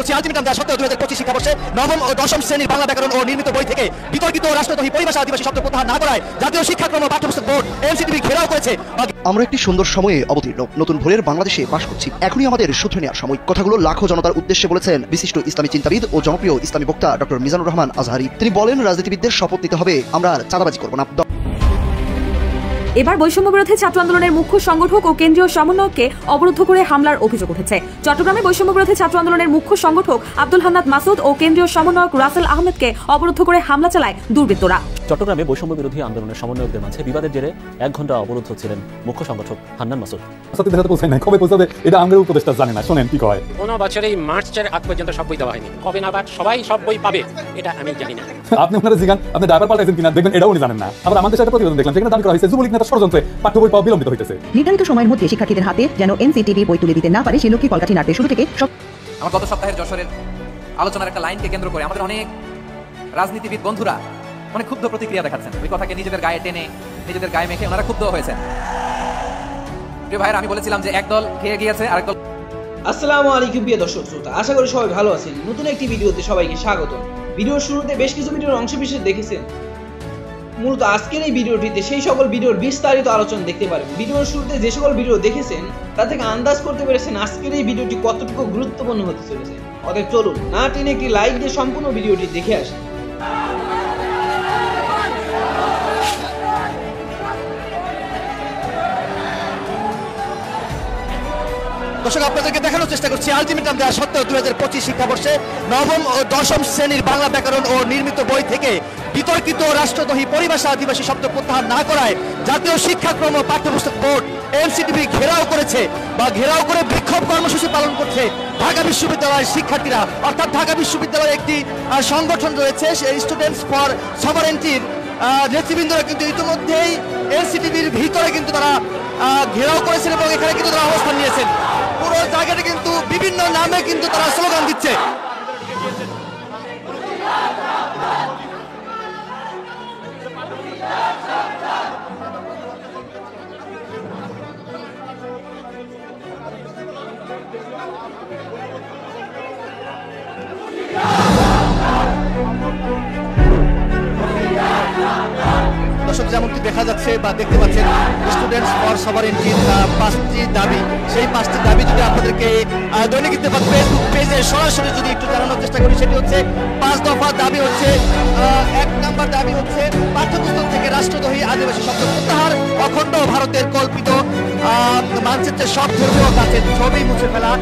করছি আলটিমেটাম দেওয়া সত্ত্বেও 2025 শিক্ষাবর্ষে নবম ও দশম শ্রেণীর বাংলা ব্যাকরণ ও নির্মিত বই থেকে বিতর্কিত রাষ্ট্রদ্রোহী পরিভাষা আদিবাসী শব্দ প্রত্যাহার না করায় জাতীয় শিক্ষাক্রম ও পাঠ্যপুস্তক বোর্ড এনসিটিভি ঘেরাও করেছে। আমরা একটি সুন্দর সময়ে অবতীর্ণ, নতুন ভোরের বাংলাদেশে বাস করছি। এখনই আমাদের শুধরে নেওয়ার সময়। কথাগুলো লাখো জনতার উদ্দেশ্যে বলেছেন বিশিষ্ট ইসলামী চিন্তাবিদ ও জনপ্রিয় ইসলামী বক্তা ডক্টর মিজানুর রহমান আজহারি। তিনি বলেন, রাজনীতিবিদদের শপথ নিতে হবে, আমরা আর চাঁদাবাজি করব না। এবার বৈষম্য বিরোধী ছাত্র আন্দোলনের মুখ্য সংগঠক ও কেন্দ্রীয় সমন্বয়ককে অবরুদ্ধ করে হামলার অভিযোগ উঠেছে। চট্টগ্রামে বৈষম্য বিরোধী ছাত্র আন্দোলনের মুখ্য সংগঠক আব্দুল হান্নান মাসুদ ও কেন্দ্রীয় সমন্বয়ক রাসেল আহমেদকে অবরুদ্ধ করে হামলা চালায় দুর্বৃত্তরা। চট্টগ্রামে বৈষম্য বিরোধী আন্দোলনের সমন্বয়কদের মাঝে বিবাদের জেরে 1 ঘন্টা অবরুদ্ধ ছিলেন মুখ্য সংগঠক হান্নান মাসুদ। কবে পৌঁছাবে এটা আমাদের উপদেষ্টা জানে না, শোনেন কি কয়। কোনো বছরেই মার্চের আগ পর্যন্ত সব বই দেওয়া হয়নি, কবে নাগাদ সবাই সব বই পাবে এটা আমি জানি না। আপনি ওনারা জিগান আপনি ড্রাইভার পাল্টাইছেন কিনা, দেখবেন এটাও উনি জানেন না। আবার আমাদের সাথে প্রতিবেদন দেখলাম যেখানে দাবি করা হয়েছে যুবলীগ নেতা ষড়যন্ত্রে পাঠ্য বই পাওয়া বিলম্বিত হইতেছে। নির্ধারিত সময়ের মধ্যে শিক্ষার্থীদের হাতে যেন এনসিটিভি বই তুলে দিতে না পারে সে লক্ষ্যে কলকাঠি নাট্যের শুরু থেকে আমার গত সপ্তাহের যশোরের আলোচনার একটা লাইনকে কেন্দ্র করে আমাদের অনেক রাজনীতিবিদ বন্ধুরা অনেক ক্ষুব্ধ প্রতিক্রিয়া দেখাচ্ছেন। ওই কথাকে নিজেদের গায়ে টেনে নিজেদের গায়ে মেখে ওনারা ক্ষুব্ধ হয়েছেন। প্রিয় ভাইরা, আমি বলেছিলাম যে একদল খেয়ে গিয়েছে আরেক দল। আসসালামু আলাইকুম প্রিয় দর্শক শ্রোতা, আশা করি সবাই ভালো আছেন। নতুন একটি ভিডিওতে সবাইকে স্বাগত। ভিডিওর শুরুতে বেশ কিছু ভিডিওর অংশবিশেষ দেখেছেন। মূলত আজকের এই ভিডিওটিতে সেই সকল ভিডিওর বিস্তারিত আলোচনা দেখতে পারেন। ভিডিওর শুরুতে যে সকল ভিডিও দেখেছেন তা থেকে আন্দাজ করতে পেরেছেন আজকের এই ভিডিওটি কতটুকু গুরুত্বপূর্ণ হতে চলেছে। অতএব চলুন না টেনে একটি লাইক দিয়ে সম্পূর্ণ ভিডিওটি দেখে আসি। দর্শক, আপনাদেরকে দেখানোর চেষ্টা করছি আলটিমেটাম দেওয়া সত্ত্বেও 2025 শিক্ষাবর্ষে নবম ও দশম শ্রেণীর বাংলা ব্যাকরণ ও নির্মিত বই থেকে বিতর্কিত রাষ্ট্রদ্রোহী পরিভাষা আদিবাসী শব্দ প্রত্যাহার না করায় জাতীয় শিক্ষাক্রম ও পাঠ্যপুস্তক বোর্ড এনসিটিভি ঘেরাও করেছে বা ঘেরাও করে বিক্ষোভ কর্মসূচি পালন করছে ঢাকা বিশ্ববিদ্যালয়ের শিক্ষার্থীরা। অর্থাৎ ঢাকা বিশ্ববিদ্যালয়ের একটি সংগঠন রয়েছে, সেই স্টুডেন্টস ফর সভারেন্টির নেতৃবৃন্দরা কিন্তু ইতিমধ্যেই এনসিটিভির ভিতরে কিন্তু তারা ঘেরাও করেছেন এবং এখানে কিন্তু তারা অবস্থান নিয়েছেন। পুরো জায়গাটা কিন্তু বিভিন্ন নামে কিন্তু তারা স্লোগান দিচ্ছে। দর্শক, যেমনটি দেখা যাচ্ছে বা দেখতে পাচ্ছেন স্টুডেন্টস ফর সভারেন্টির 5টি দাবি, সেই 5টি দাবি যদি আপনাদেরকে দৈনিক ইত্তেফাক ফেসবুক পেজে সরাসরি যদি একটু জানানোর চেষ্টা করি, সেটি হচ্ছে 5 দফা দাবি। হচ্ছে 1 নম্বর দাবি হচ্ছে পাঠ্যপুস্তক থেকে রাষ্ট্রদ্রোহী আদিবাসী শব্দ প্রত্যাহার, অখণ্ড ভারতের কল্পিত মানচিত্রের সব ধর্মীয় গাছের ছবি মুছে ফেলা,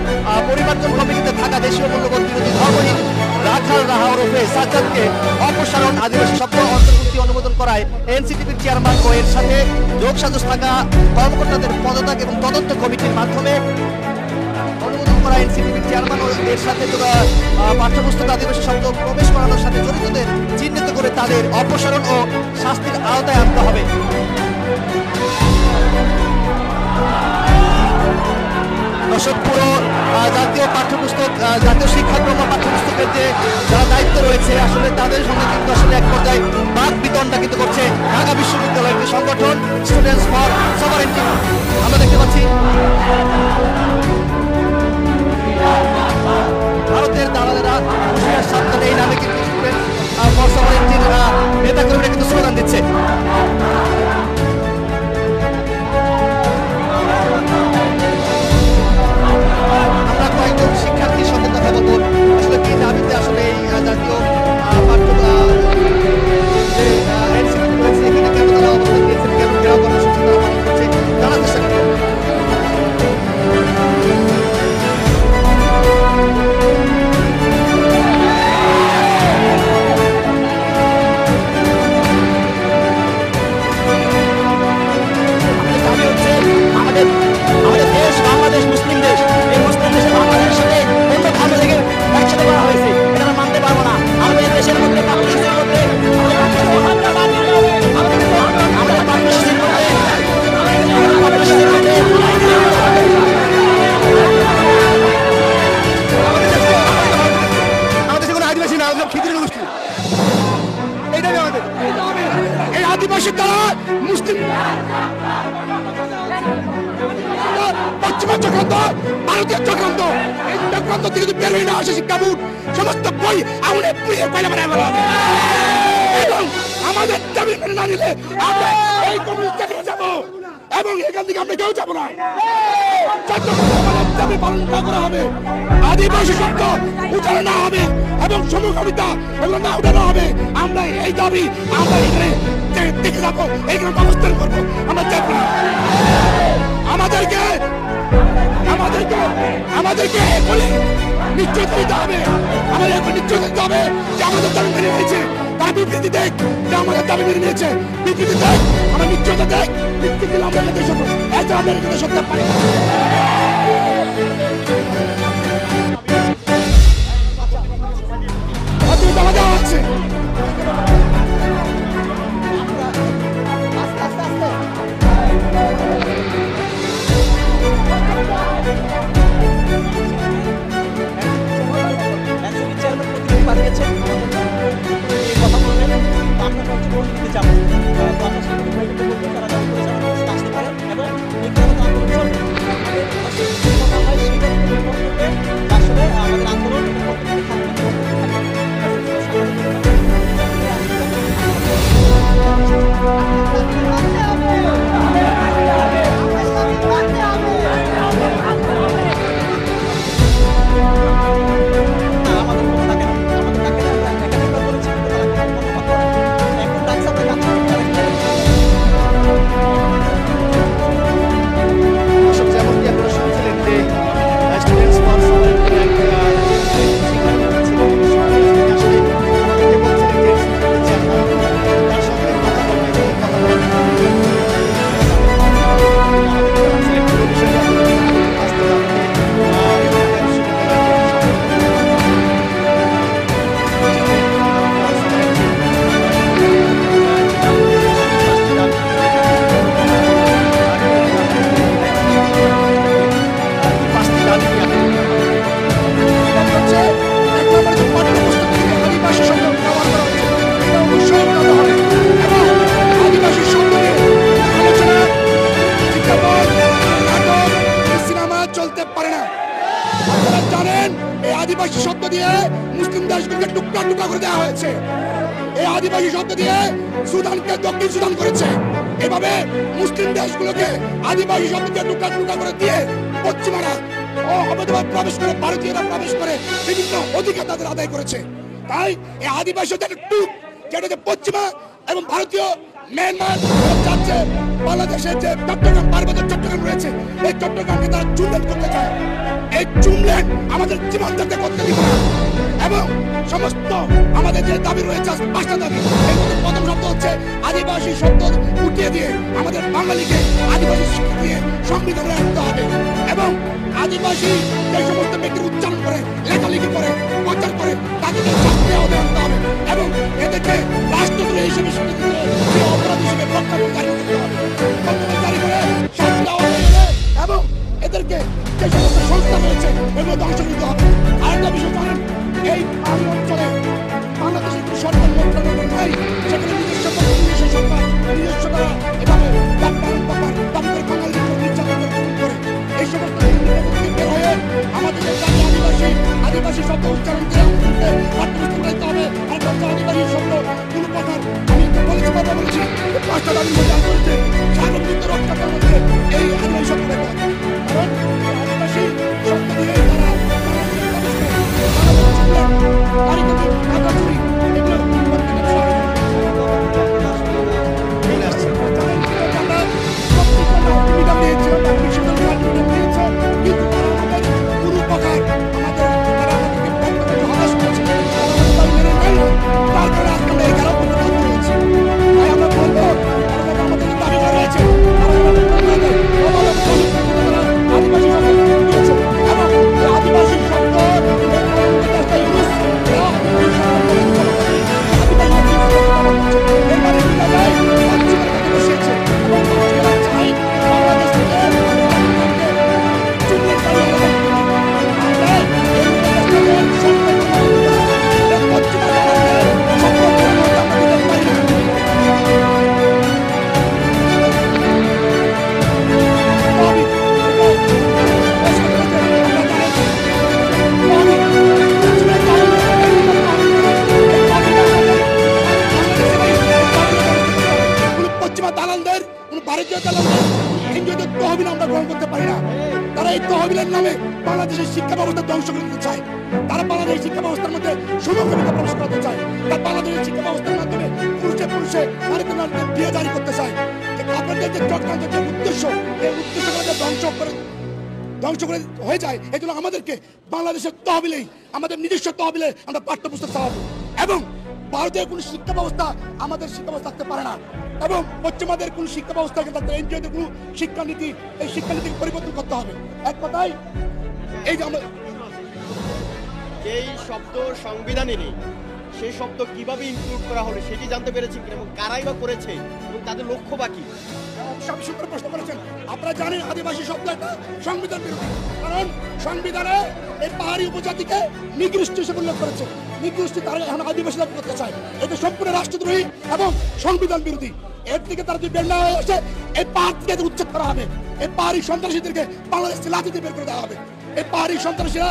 পরিবর্তন কমিটিতে থাকা দেশীয় মূল্যবোধ বিরোধী ধর্মহীন রাখাল রাহা ওরফে সাজ্জাদকে অপসারণ, আদিবাসী শব্দ অন্তর্ভুক্তি অনুমোদন করায় এনসিটিভির চেয়ারম্যান ও এর সাথে যোগসাজশ থাকা কর্মকর্তাদের পদত্যাগ এবং তদন্ত কমিটির মাধ্যমে অনুমোদন করা এনসিটিভির চেয়ারম্যান ও এর সাথে পাঠ্যপুস্তক আদিবাসী শব্দ প্রবেশ করানোর সাথে জড়িতদের চিহ্নিত করে তাদের অপসারণ ও শাস্তির আওতায় আনতে হবে। দর্শক, পুরো জাতীয় পাঠ্যপুস্তক জাতীয় শিক্ষাক্রম পাঠ্যপুস্তকের যে যারা দায়িত্ব রয়েছে আসলে তাদের সঙ্গে কিন্তু আসলে এক পর্যায়ে বাক বিতণ্ডা কিন্তু করছে ঢাকা বিশ্ববিদ্যালয়ের একটি সংগঠন স্টুডেন্টস ফর সভারেন্টি। আমরা দেখতে পাচ্ছি ভারতের দালালেরা হুঁশিয়ার সাবধান এই নামে কিন্তু স্টুডেন্টস ফর সভারেন্টির নেতাকর্মীরা কিন্তু স্লোগান দিচ্ছে। শিক্ষার্থীর সাথে কথা বলবো আসলে কি দাবিতে আসলে এই জাতীয় এখানে কেন তারা অবস্থান নিয়েছেন, কেন ঘেরাও কর্মসূচি তারা পালন করছে জানার চেষ্টা করবো। আমাদের দেশ বাংলাদেশ মুসলিম দেশ, এই মুসলিম দেশে বাংলাদেশের সাথে অন্য ধর্ম থেকে একসাথে করা হয়েছে, এটা আমরা মানতে পারবো না। আমাদের দেশের মধ্যে বাংলাদেশের মধ্যে আমাদের কোনো আদিবাসী না, খিচুড়ি গোষ্ঠী, এইটাই আমাদের এই আদিবাসী তারা মুসলিম পশ্চিমা চক্রান্ত, ভারতীয় চক্রান্ত, প্রান্ত থেকে যদি বের হয়ে না আসে শিক্ষা বোর্ড সমস্ত বই আগুনে পুড়িয়ে কয়লা বানায় ফেলা হবে। এবং আমাদের দাবি মেনে না নিলে আমরা এই কমিউনিস্ট চাকরি যাবো এবং এখান থেকে আমরা কেউ যাবো না। দাবি পালন না করা হবে, আদিবাসী শব্দ উচ্চারণ না হবে এবং সমকামিতা এগুলো না উঠানো হবে। আমরা এই দাবি আমরা এখানে দেখে যাবো, এইখানে অবস্থান করবো, আমরা যাবো না। আমাদেরকে বলি নিশ্চয়তা দিতে হবে, আমাদের এখন নিশ্চয়তা দিতে হবে যে আমাদের দাবি মেনে নিয়েছে। তার বিবৃতি দেখ যে আমাদের দাবি মেনে নিয়েছে, বিবৃতি দেখ, আমার নিশ্চয়তা দেখ, বিবৃতি দিলে আমরা এখানে দেশ এত আমরা এখানে সত্যি পারি না। দেওয়া হচ্ছে আদিবাসী শব্দ দিয়ে মুসলিম দেশগুলোকে টুকরা টুকরা করে দেওয়া হয়েছে। এই আদিবাসী শব্দ দিয়ে সুদানকে দক্ষিণ সুদান করেছে। এভাবে মুসলিম দেশগুলোকে আদিবাসী শব্দ দিয়ে টুকরা টুকরা করে দিয়ে পশ্চিমারা অবৈধভাবে প্রবেশ করে, ভারতীয়রা প্রবেশ করে বিভিন্ন অধিকার তাদের আদায় করেছে। তাই এই আদিবাসীদের টুক যেটা পশ্চিমা এবং ভারতীয় মিয়ানমার যাচ্ছে, বাংলাদেশের যে চট্টগ্রাম পার্বত্য চট্টগ্রাম রয়েছে, এই চট্টগ্রামকে তারা চুমলেন করতে চায়। এই চুমলেন আমাদের জীবন যাতে করতে দিব না। এবং সমস্ত আমাদের যে দাবি রয়েছে, 5টা দাবি, এর মধ্যে প্রথম শব্দ হচ্ছে আদিবাসী শব্দ উঠিয়ে দিয়ে আমাদের বাঙালিকে আদিবাসী শিক্ষা দিয়ে সংবিধানে আনতে হবে। এবং আদিবাসী যে সমস্ত ব্যক্তির উচ্চারণ করে, লেখালেখি করে, প্রচার করে, তাদেরকে শাস্তি আনতে হবে এবং এদেরকে রাষ্ট্রদ্রোহী হিসেবে স্বীকৃতি দিয়ে অপরাধ হিসেবে প্রজ্ঞাপন জারি করতে হবে। প্রজ্ঞাপন জারি করে শাস্তি দেওয়া হবে এবং এদেরকে যে সমস্ত সংস্থা রয়েছে এগুলো ধ্বংস করতে হবে। আরেকটা বিষয় জানেন, এই অঞ্চলে বাংলাদেশের কোনো সরকার মন্ত্রণালয় নাই, সেখানে নিজস্ব সরকার নিজস্ব দ্বারা এভাবে দাবি করে বাঙালির উপর নির্যাতন করে এই সমস্ত বের হয়ে আমাদের যে আদিবাসী শব্দ উচ্চারণ করে পাঠ্যপুস্তক রাখতে হবে। আর আদিবাসী শব্দ কোনো কথার আমি বলেছি, কথা বলেছি, 5টা দাবির মধ্যে আজ বলছে সার্বভৌমত্ব রক্ষার মধ্যে এই আদিবাসী শব্দ রাখতে হবে। কারণ আদিবাসী শব্দ দিয়ে তারা দাবি তহবিলের নামে বাংলাদেশের শিক্ষা ব্যবস্থা ধ্বংস করে দিতে চায়। তারা বাংলাদেশের শিক্ষা ব্যবস্থার মধ্যে সমকামিতা প্রবেশ করতে চায়। তারা বাংলাদেশের শিক্ষা ব্যবস্থার মাধ্যমে পুরুষে নারীতে বিয়ে জারি করতে চায়। আপনাদের যে চক্রান্ত, যে উদ্দেশ্য, এই উদ্দেশ্যগুলোকে ধ্বংস করে হয়ে যায়। এই জন্য আমাদেরকে বাংলাদেশের তহবিলেই, আমাদের নিজস্ব তহবিলে আমরা পাঠ্যপুস্তক চালাবো। এবং ভারতের কোন শিক্ষা ব্যবস্থা আমাদের শিক্ষা ব্যবস্থা থাকতে পারে না। এবং পশ্চিমাদের কোন শিক্ষা ব্যবস্থা থাকতে, এনজিওদের কোন শিক্ষানীতি, এই শিক্ষানীতিকে পরিবর্তন করতে হবে। এক কথায় এই যে আমরা যেই শব্দ সংবিধানে নেই, সেই শব্দ কিভাবে ইনক্লুড করা হলো সেটি জানতে পেরেছি এবং কারাই বা করেছে এবং তাদের লক্ষ্য বাকি সূত্র প্রশ্ন করেছেন। আপনারা জানেন আদিবাসী শব্দ একটা সংবিধান বিরোধী, কারণ সংবিধানে এই পাহাড়ি উপজাতিকে নিকৃষ্ট হিসেবে উল্লেখ করেছে। নিকৃষ্ট তারা এখন আদিবাসী দাবি করতে চায়। এটা সম্পূর্ণ রাষ্ট্রদ্রোহী এবং সংবিধান বিরোধী। এর থেকে তারা যদি বের না হয়ে আসে, এই পাহাড় থেকে উচ্ছেদ করা হবে। এই পাহাড়ি সন্ত্রাসীদেরকে বাংলাদেশ লাঠি দিয়ে বের করে দেওয়া হবে। এই পাহাড়ি সন্ত্রাসীরা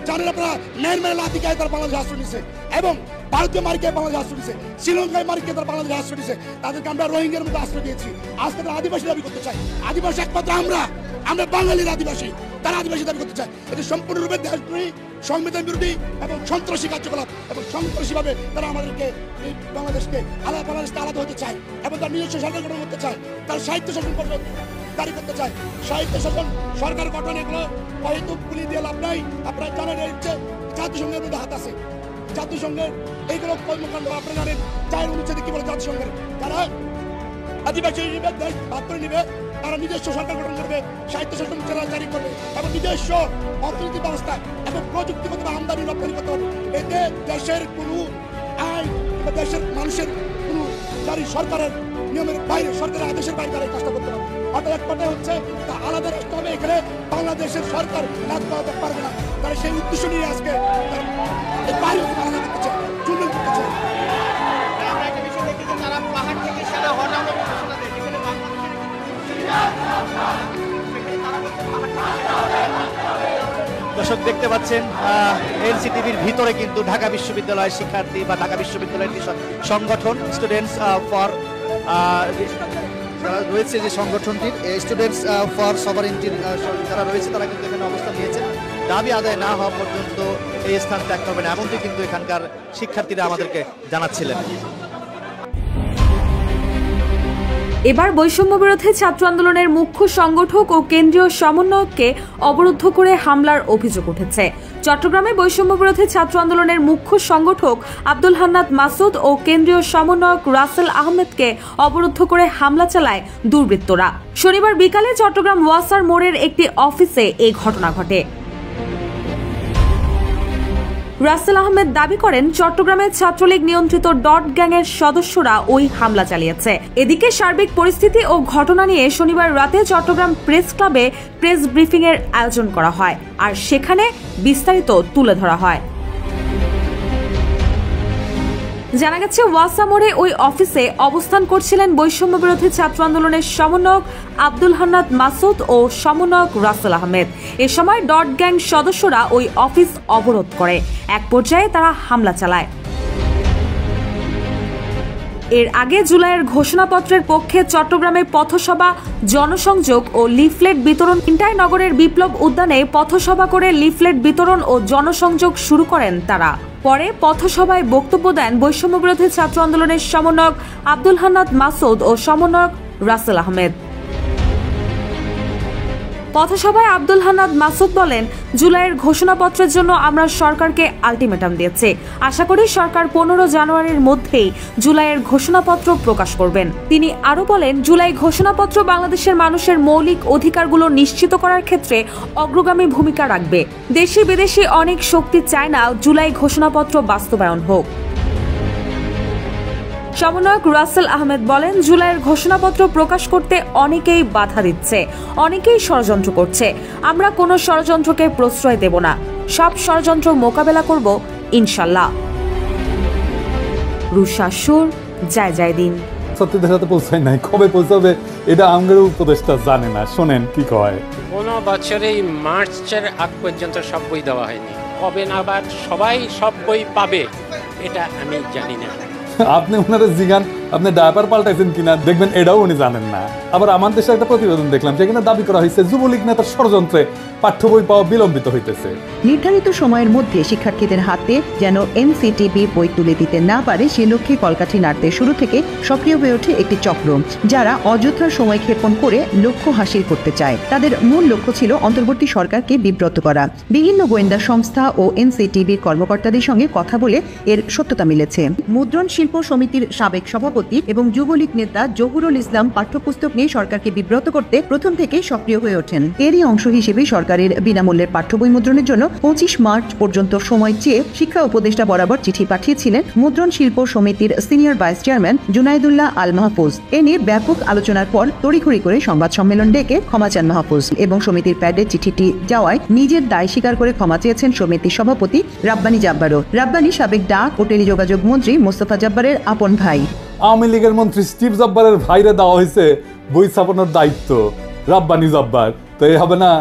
জানেন আপনারা মেয়ের লাঠি গায়ে তারা বাংলাদেশ আশ্রয় নিচ্ছে, এবং ভারতীয় মার্কে বাংলাদেশ আশ্রয় নিচ্ছে, শ্রীলঙ্কায় মার্কে তারা বাংলাদেশ আশ্রয় নিচ্ছে। তাদেরকে আমরা রোহিঙ্গার মধ্যে আশ্রয় দিয়েছি। আজকে তারা আদিবাসী দাবি করতে চায়। আদিবাসী একমাত্র আমরা বাঙালির আদিবাসী, তারা আদিবাসী দাবি করতে চায়। এটি সম্পূর্ণরূপে দেশদ্রোহী, সংবিধান বিরোধী এবং সন্ত্রাসী কার্যকলাপ, এবং সন্ত্রাসীভাবে তারা আমাদেরকে বাংলাদেশকে আলাদা হতে চায়, এবং তার নিজস্ব সরকার গঠন করতে চায়। তার সাহিত্য শাসন জারি করতে চায়। সাহিত্য শাসন সরকার গঠন এগুলো হয়তো পুলি দিয়ে লাভ নাই। আপনারা জানেন জাতিসংঘের মধ্যে হাত আছে। জাতিসংঘের এইগুলো কর্মকাণ্ড আপনারা জানেন। 4 অনুচ্ছেদে কি বলে জাতিসংঘের, তারা আদিবাসী দেশ ভাগ করে নিবে, তারা নিজস্ব সরকার গঠন করবে, সাহিত্য শাসন জারি করবে, এবং নিজস্ব অর্থনীতি ব্যবস্থা এবং প্রযুক্তিগত আমদানি রপ্তানি করতে হবে। এতে দেশের কোনো আইন বা দেশের মানুষের কোনো জারি সরকারের নিয়মের বাইরে, সরকারের আদেশের বাইরে তারা কাজটা করতে পারবে। অর্থাৎ এক কথায় হচ্ছে তা আলাদা রাষ্ট্র হবে। এখানে বাংলাদেশের সরকার রাজ করাতে পারবে না। তারা সেই উদ্দেশ্য নিয়ে আজকে বাইরে আলাদা করতে চায়, চুল্লুন করতে চায়। তারা পাহাড় থেকে সারা হঠাৎ দর্শক দেখতে পাচ্ছেন এনসিটিভির ভিতরে কিন্তু ঢাকা বিশ্ববিদ্যালয়ের শিক্ষার্থী বা ঢাকা বিশ্ববিদ্যালয়ের সংগঠন স্টুডেন্টস ফর যারা রয়েছে, যে সংগঠনটির স্টুডেন্টস ফর সভারেন্টির যারা রয়েছে, তারা কিন্তু এখানে অবস্থান নিয়েছে। দাবি আদায় না হওয়া পর্যন্ত এই স্থান ত্যাগ করবে না, এমনটি কিন্তু এখানকার শিক্ষার্থীরা আমাদেরকে জানাচ্ছিলেন। এবার বৈষম্য বিরোধী ছাত্র আন্দোলনের মুখ্য সংগঠক ও কেন্দ্রীয় সমন্বয়ককে অবরুদ্ধ করে হামলার অভিযোগ উঠেছে। চট্টগ্রামে বৈষম্য বিরোধী ছাত্র আন্দোলনের মুখ্য সংগঠক আব্দুল হান্নাত মাসুদ ও কেন্দ্রীয় সমন্বয়ক রাসেল আহমেদকে অবরুদ্ধ করে হামলা চালায় দুর্বৃত্তরা। শনিবার বিকালে চট্টগ্রাম ওয়াসার মোড়ের একটি অফিসে এই ঘটনা ঘটে। রাসেল আহমেদ দাবি করেন, চট্টগ্রামে ছাত্রলীগ নিয়ন্ত্রিত ডট গ্যাংয়ের সদস্যরা ওই হামলা চালিয়েছে। এদিকে সার্বিক পরিস্থিতি ও ঘটনা নিয়ে শনিবার রাতে চট্টগ্রাম প্রেস ক্লাবে প্রেস ব্রিফিং এর আয়োজন করা হয়, আর সেখানে বিস্তারিত তুলে ধরা হয়। জানা গেছে, ওয়াসা মোড়ে ওই অফিসে অবস্থান করছিলেন বৈষম্য বিরোধী ছাত্র আন্দোলনের সমন্বয়ক আব্দুল হান্নাত মাসুদ ও সমন্বয়ক রাসেল আহমেদ। এ সময় ডট গ্যাং সদস্যরা ওই অফিস অবরোধ করে। এক পর্যায়ে তারা হামলা চালায়। এর আগে জুলাইয়ের ঘোষণাপত্রের পক্ষে চট্টগ্রামে পথসভা, জনসংযোগ ও লিফলেট বিতরণ, তিনটায় নগরের বিপ্লব উদ্যানে পথসভা করে লিফলেট বিতরণ ও জনসংযোগ শুরু করেন তারা। পরে পথসভায় বক্তব্য দেন বৈষম্য বিরোধী ছাত্র আন্দোলনের সমন্বয়ক আব্দুল হান্নাত মাসুদ ও সমন্বয়ক রাসেল আহমেদ। পথসভায় আব্দুল হান্নাত মাসুদ বলেন, জুলাইয়ের ঘোষণাপত্রের জন্য আমরা সরকারকে আলটিমেটাম দিয়েছি। আশা করি সরকার 15 জানুয়ারির মধ্যেই জুলাইয়ের ঘোষণাপত্র প্রকাশ করবেন। তিনি আরো বলেন, জুলাই ঘোষণাপত্র বাংলাদেশের মানুষের মৌলিক অধিকারগুলো নিশ্চিত করার ক্ষেত্রে অগ্রগামী ভূমিকা রাখবে। দেশি বিদেশি অনেক শক্তি চায় না জুলাই ঘোষণাপত্র বাস্তবায়ন হোক। সমন্বয়ক রাসেল আহমেদ বলেন, জুলাইয়ের ঘোষণাপত্র প্রকাশ করতে অনেকেই বাধা দিচ্ছে, অনেকেই ষড়যন্ত্র করছে। আমরা কোনো ষড়যন্ত্রকে প্রশ্রয় দেব না, সব ষড়যন্ত্র মোকাবেলা করব ইনশাল্লাহ। রুশা সুর, জয় দিন। সত্যি দেখাতে পৌঁছায় নাই, কবে পৌঁছাবে এটা আমাদের উপদেষ্টা জানে না। শোনেন কি কয়, কোনো বছরেই মার্চের আগ পর্যন্ত সব বই দেওয়া হয়নি। কবে নাগাদ সবাই সব বই পাবে এটা আমি জানি না। আপনি ওনারা জিগান আপনি ডায়াপার পাল্টাইছেন কিনা দেখবেন এটাও উনি জানেন না। আবার আমার দেশে একটা প্রতিবেদন দেখলাম, সেখানে দাবি করা হয়েছে যুবলীগ নেতার ষড়যন্ত্রে পাঠ্য বই পাওয়া বিলম্বিত হইতেছে। নির্ধারিত সময়ের মধ্যে শিক্ষার্থীদের হাতে যেন এনসিটিবি বই তুলে দিতে না পারে সে লক্ষ্যে কলকাঠি নাড়তে শুরু থেকে সক্রিয় হয়ে ওঠে একটি চক্র, যারা অযথার সময় ক্ষেপণ করে লক্ষ্য হাসিল করতে চায়। তাদের মূল লক্ষ্য ছিল অন্তর্বর্তী সরকারকে বিব্রত করা। বিভিন্ন গোয়েন্দা সংস্থা ও এনসিটিবির কর্মকর্তাদের সঙ্গে কথা বলে এর সত্যতা মিলেছে। মুদ্রণ শিল্প সমিতির সাবেক সভাপতি এবং যুবলীগ নেতা জহুরুল ইসলাম পাঠ্যপুস্তক নিয়ে সরকারকে বিব্রত করতে প্রথম থেকেই সক্রিয় হয়ে ওঠেন। এরই অংশ হিসেবে সরকারের বিনামূল্যের পাঠ্য বই মুদ্রণের জন্য 25 মার্চ পর্যন্ত সময় চেয়ে শিক্ষা উপদেষ্টা বরাবর চিঠি পাঠিয়েছিলেন মুদ্রণ শিল্প সমিতির সিনিয়র ভাইস চেয়ারম্যান জুনাইদুল্লাহ আল মাহফুজ। এ নিয়ে ব্যাপক আলোচনার পর তড়িঘড়ি করে সংবাদ সম্মেলন ডেকে ক্ষমা চান মাহফুজ এবং সমিতির প্যাডে চিঠিটি যাওয়ায় নিজের দায় স্বীকার করে ক্ষমা চেয়েছেন সমিতির সভাপতি রাব্বানী জাব্বারও। রাব্বানী সাবেক ডাক ও টেলিযোগাযোগ মন্ত্রী মোস্তফা জাব্বারের আপন ভাই। আওয়ামী লীগের মন্ত্রী স্টিভ জাব্বারের ভাইরে দেওয়া হয়েছে বই ছাপানোর দায়িত্ব, রাব্বানী জাব্বার। তো এই হবে না?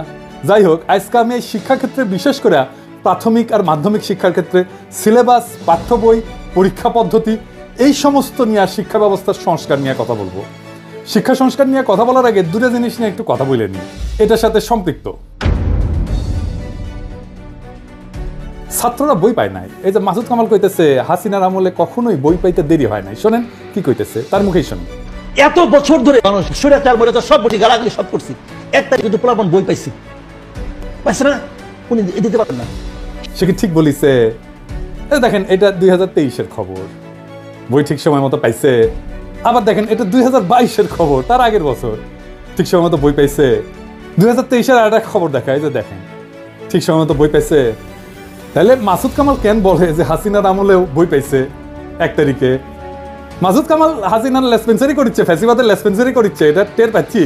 যাই হোক, আজকে আমি এই শিক্ষাক্ষেত্রে বিশেষ করে প্রাথমিক আর মাধ্যমিক শিক্ষার ক্ষেত্রে সিলেবাস, পাঠ্য বই, পরীক্ষা পদ্ধতি এই সমস্ত নিয়ে শিক্ষা ব্যবস্থার সংস্কার নিয়ে কথা বলবো। শিক্ষা সংস্কার নিয়ে কথা বলার আগে দুটো জিনিস নিয়ে একটু কথা বলে নিই, এটার সাথে সম্পৃক্ত। ছাত্ররা বই পায় নাই। এই যে মাসুদ কামাল কইতেছে হাসিনার আমলে কখনোই বই পাইতে দেরি হয় নাই, শোনেন কি কইতেছে, তার মুখেই শোনেন। এত বছর ধরে মানুষ স্বৈরাচার বলে তো সব বটি গালাগালি সব করছি, একটা কিন্তু পোলাপন বই পাইছি, পাইছে না? উনি দিতে পারেন না। সে কি ঠিক বলিছে? দেখেন, এটা 2023-এর খবর, বই ঠিক সময় মতো পাইছে। আবার দেখেন, এটা 2022-এর খবর, তার আগের বছর ঠিক সময় মতো বই পাইছে। 2023-এর আর একটা খবর দেখা, এই যে দেখেন ঠিক সময় মতো বই পাইছে। তাহলে মাসুদ কামাল কেন বলে যে হাসিনার আমলেও বই পাইছে 1 তারিখে? মাসুদ কামাল হাসিনার লেসপেন্সারি করিচ্ছে, ফ্যাসিবাদের লেসপেন্সারি করিচ্ছে, এটা টের পাচ্ছি।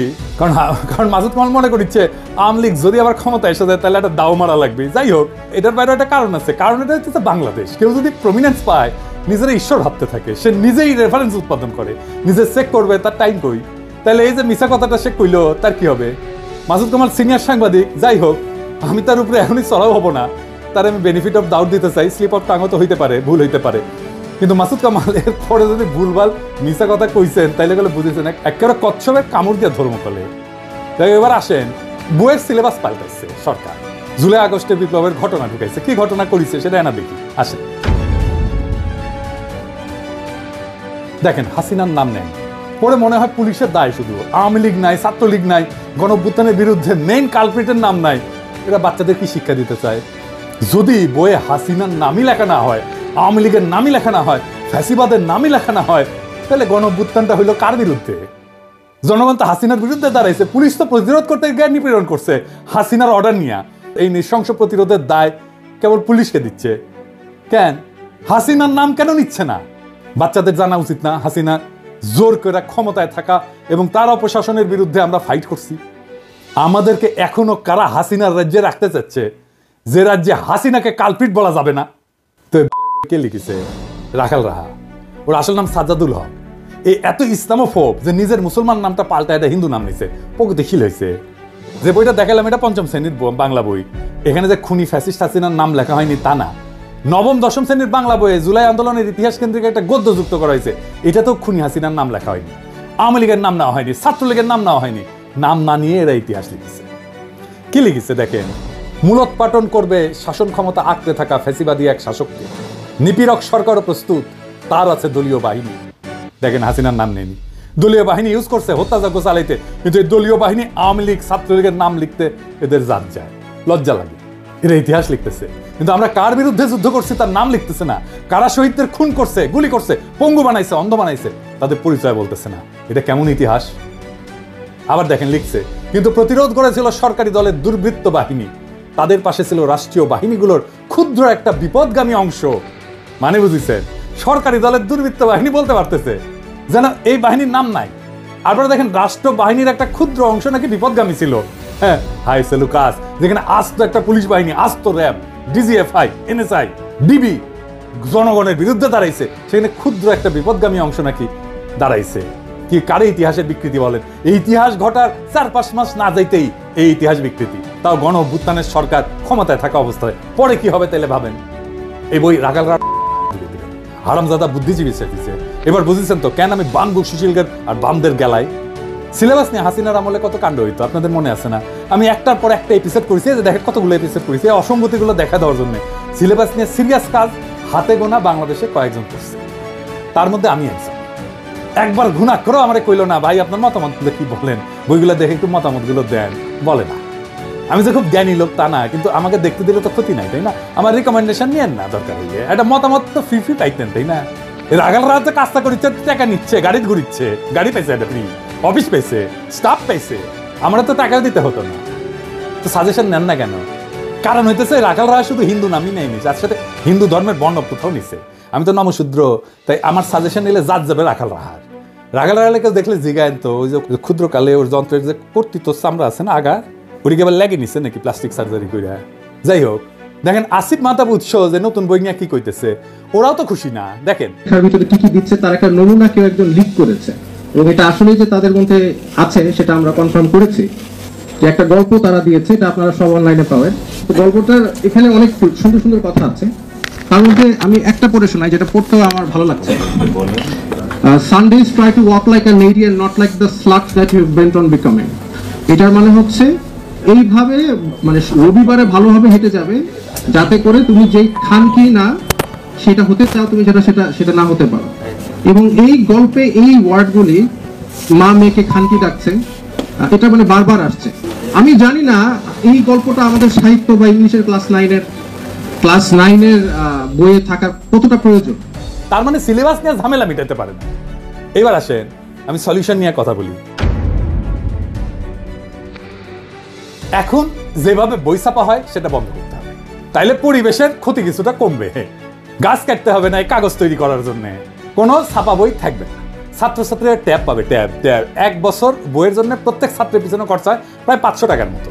কারণ মাসুদ কামাল মনে করিচ্ছে আওয়ামী লীগ যদি আবার ক্ষমতা এসে যায় তাহলে একটা দাও মারা লাগবে। যাই হোক, এটার বাইরে একটা কারণ আছে। কারণ এটা হচ্ছে বাংলাদেশ। কেউ যদি প্রমিনেন্স পায়, নিজেরা ঈশ্বর ভাবতে থাকে, সে নিজেই রেফারেন্স উৎপাদন করে, নিজে চেক করবে তার টাইম কই। তাহলে এই যে মিছা কথাটা সে কইলো, তার কি হবে? মাসুদ কামাল সিনিয়র সাংবাদিক, যাই হোক, আমি তার উপরে এখনই চড়াও হবো না, তার আমি বেনিফিট অফ ডাউট দিতে চাই। স্লিপ অফ টাঙ্গও তো হইতে পারে, ভুল হইতে পারে, কিন্তু মাসুদ কামাল এর পরে যদি ভুলভাল মিছা কথা কইছেন তাইলে গেলে বুঝেছেন একেবারে কচ্ছপের কামড় দিয়ে ধর্ম ফলে। এবার আসেন, বইয়ের সিলেবাস পাল্টাইছে সরকার, জুলাই আগস্টে বিপ্লবের ঘটনা ঢুকাইছে। কি ঘটনা করেছে সেটা এনা দেখি, আসেন। দেখেন, হাসিনার নাম নেন, পরে মনে হয় পুলিশের দায় শুধু, আওয়ামী লীগ নাই, ছাত্রলীগ নাই, গণঅভ্যুত্থানের বিরুদ্ধে মেইন কালপ্রিটের নাম নাই। এরা বাচ্চাদের কি শিক্ষা দিতে চায়? যদি বইয়ে হাসিনার নামই লেখা না হয়, আওয়ামী লীগের নামই লেখা না হয়, ফ্যাসিবাদের নামই লেখা না হয়, তাহলে গণঅভ্যুত্থানটা হইলো কার বিরুদ্ধে? জনগণ তো হাসিনার বিরুদ্ধে দাঁড়াইছে, পুলিশ তো প্রতিরোধ করতে গিয়ে নিপীড়ন করছে হাসিনার অর্ডার নিয়ে। এই নৃশংস প্রতিরোধের দায় কেবল পুলিশকে দিচ্ছে কেন? হাসিনার নাম কেন নিচ্ছে না? বাচ্চাদের জানা উচিত না হাসিনা জোর করে ক্ষমতায় থাকা এবং তার অপশাসনের বিরুদ্ধে আমরা ফাইট করছি। আমাদেরকে এখনো কারা হাসিনার রাজ্যে রাখতে চাচ্ছে, যে রাজ্যে হাসিনাকে কালপিট বলা যাবে না? তো কে লিখেছে? রাখাল রাহা, ওর আসল নাম সাজ্জাদুল হক। এই এত ইসলামোফোব যে নিজের মুসলমান নামটা পাল্টা এটা হিন্দু নাম নিছে, প্রকৃতি খিল হয়েছে। যে বইটা দেখালাম এটা 5ম শ্রেণীর বাংলা বই, এখানে যে খুনি ফ্যাসিস্ট হাসিনার নাম লেখা হয়নি তা না। 9ম 10ম শ্রেণীর বাংলা বইয়ে জুলাই আন্দোলনের ইতিহাস কেন্দ্রিক একটা গদ্য যুক্ত করা হয়েছে, এটা তো খুনি হাসিনার নাম লেখা হয়নি, আওয়ামী লীগের নাম নেওয়া হয়নি, ছাত্রলীগের নাম নেওয়া হয়নি। নাম না নিয়ে এরা ইতিহাস লিখেছে। কি লিখেছে দেখেন, মূলোৎপাটন করবে শাসন ক্ষমতা আঁকড়ে থাকা ফ্যাসিবাদী এক শাসককে, নিপীড়ক সরকারও প্রস্তুত, তার আছে দলীয় বাহিনী। দেখেন, হাসিনার নাম নেয়নি, দলীয় বাহিনী ইউজ করছে হত্যাযজ্ঞ চালাইতে, কিন্তু এই দলীয় বাহিনী আওয়ামী লীগ ছাত্রলীগের নাম লিখতে এদের জাত যায়, লজ্জা লাগে। এরা ইতিহাস লিখতেছে, কিন্তু আমরা কার বিরুদ্ধে যুদ্ধ করছি তার নাম লিখতেছে না। কারা শহীদদের খুন করছে, গুলি করছে, পঙ্গু বানাইছে, অন্ধ বানাইছে, তাদের পরিচয় বলতেছে না। এটা কেমন ইতিহাস? আবার দেখেন লিখছে, কিন্তু প্রতিরোধ করেছিল সরকারি দলের দুর্বৃত্ত বাহিনী, তাদের পাশে ছিল রাষ্ট্রীয় বাহিনীগুলোর ক্ষুদ্র একটা বিপদগামী অংশ। মানে বুঝিছেন, সরকারি দলের দুর্বৃত্ত বাহিনী বলতে পারতেছে যেন এই বাহিনীর নাম নাই। আবার দেখেন, রাষ্ট্র বাহিনীর একটা ক্ষুদ্র অংশ নাকি বিপদগামী ছিল। হ্যাঁ, হাই সেলুকাস, যেখানে আস্ত একটা পুলিশ বাহিনী, আস্ত র্যাব, ডিজিএফআই, এনএসআই, ডিবি জনগণের বিরুদ্ধে দাঁড়াইছে, সেখানে ক্ষুদ্র একটা বিপদগামী অংশ নাকি দাঁড়াইছে। কি কারে ইতিহাসের বিকৃতি বলেন? এই ইতিহাস ঘটার 4-5 মাস না যাইতেই এই ইতিহাস বিকৃতি, তাও গণ অভ্যুত্থানের সরকার ক্ষমতায় থাকা অবস্থায়। পরে কি হবে তাহলে ভাবেন। এই বই রাখাল হারামজাদা বুদ্ধিজীবী সেটিছে। এবার বুঝেছেন তো কেন আমি বানবু সুশীলদের আর বামদের গেলাই। সিলেবাস নিয়ে হাসিনার আমলে কত কাণ্ড হইতো আপনাদের মনে আছে না? আমি একটার পর একটা এপিসোড করেছি, যে দেখেন কতগুলো এপিসোড করেছি অসঙ্গতিগুলো দেখা দেওয়ার জন্য। সিলেবাস নিয়ে সিরিয়াস কাজ হাতে গোনা বাংলাদেশে কয়েকজন করছে, তার মধ্যে আমি একজন। একবার ঘুণা করেও আমার কইলো না ভাই আপনার মতামতগুলো কি বলেন, বইগুলো দেখে একটু মতামতগুলো দেন, বলে না। আমি যে খুব জ্ঞানী লোক তা না, কিন্তু আমাকে দেখতে দিলে তো ক্ষতি নাই, তাই না? আমার রিকমেন্ডেশন নিয়েন না, দরকার হইলে একটা মতামত তো ফ্রি পাইতেন, তাই না? রাগাল রাজ্যে কাজটা করিচ্ছে, টাকা নিচ্ছে, গাড়ি ঘুরিচ্ছে, গাড়ি পাইছে একটা ফ্রি, অফিস পাইছে, স্টাফ পাইছে, আমরা তো টাকা দিতে হতো না। তো সাজেশন নেন না কেন? কারণ হইতেছে রাখাল রায় শুধু হিন্দু নামই নেয়নি, তার সাথে হিন্দু ধর্মের বর্ণ কোথাও নিছে। আমি তো নমশূদ্র, তাই আমার সাজেশন নিলে জাত যাবে রাখাল রাহার। রাখাল রাহাকে দেখলে জিগায়েন তো ওই যে ক্ষুদ্রকালে ওর যন্ত্রের যে কর্তৃত্ব চামড়া আছে না আগা, ওদিকে আবার লেগে নিছে নাকি প্লাস্টিক সার্জারি করে। যাই হোক, দেখেন আসিফ মাহতাব উৎস যে নতুন বই নিয়ে কি কইতেছে, ওরাও তো খুশি না। দেখেন তার ভিতরে কি কি দিচ্ছে তার একটা নমুনা কেউ একজন লিক করেছে, এবং এটা আসলে যে তাদের মধ্যে আছে সেটা আমরা কনফার্ম করেছি। যে একটা গল্প তারা দিয়েছে, এটা আপনারা সব অনলাইনে পাবেন। তো গল্পটার এখানে অনেক সুন্দর সুন্দর কথা আছে, তার মধ্যে আমি একটা পড়ে শোনাই যেটা পড়তেও আমার ভালো লাগছে। Sundays try to walk like a lady and not like the sluts that you bent on becoming. এটার মানে হচ্ছে এইভাবে, মানে রবিবারে ভালোভাবে হেঁটে যাবে যাতে করে তুমি যেই খানকি না সেটা হতে চাও তুমি সেটা না হতে পারো। এবং এই গল্পে এই ওয়ার্ডগুলি মা মেয়েকে খানকি ডাকছে, এটা মানে বারবার আসছে। আমি জানি না এই গল্পটা আমাদের সাহিত্য বা ইংলিশের ক্লাস 9-এর বইয়ে থাকার কতটা প্রয়োজন। তার মানে সিলেবাস নিয়ে ঝামেলা মিটাতে পারে না। এবার আসেন আমি সলিউশন নিয়ে কথা বলি। এখন যেভাবে বই ছাপা হয় সেটা বন্ধ করতে হবে, তাইলে পরিবেশের ক্ষতি কিছুটা কমবে। গাছ কাটতে হবে না এই কাগজ তৈরি করার জন্য, কোনো ছাপা বই থাকবে না। ছাত্রছাত্রীরা ট্যাব পাবে, ট্যাব। এক বছর বইয়ের জন্য প্রত্যেক ছাত্রের পিছনে খরচা হয় প্রায় 500 টাকার মতো।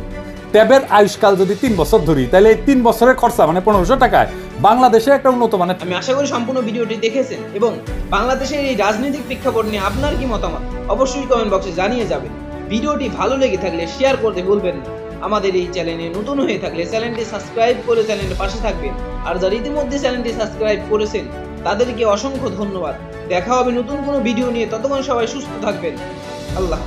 ট্যাবের আয়ুষ্কাল যদি 3 বছর ধরি, তাহলে এই 3 বছরের খরচা মানে 1500 টাকায় বাংলাদেশে একটা উন্নত মানের। আমি আশা করি সম্পূর্ণ ভিডিওটি দেখেছেন এবং বাংলাদেশের এই রাজনৈতিক প্রেক্ষাপট নিয়ে আপনার কি মতামত অবশ্যই কমেন্ট বক্সে জানিয়ে যাবেন। ভিডিওটি ভালো লেগে থাকলে শেয়ার করতে ভুলবেন না। আমাদের এই চ্যানেলে নতুন হয়ে থাকলে চ্যানেলটি সাবস্ক্রাইব করে চ্যানেলের পাশে থাকবেন, আর যারা ইতিমধ্যে চ্যানেলটি সাবস্ক্রাইব করেছেন তাদেরকে অসংখ্য ধন্যবাদ। দেখা হবে নতুন কোনো ভিডিও নিয়ে, ততক্ষণ সবাই সুস্থ থাকবেন। আল্লাহ।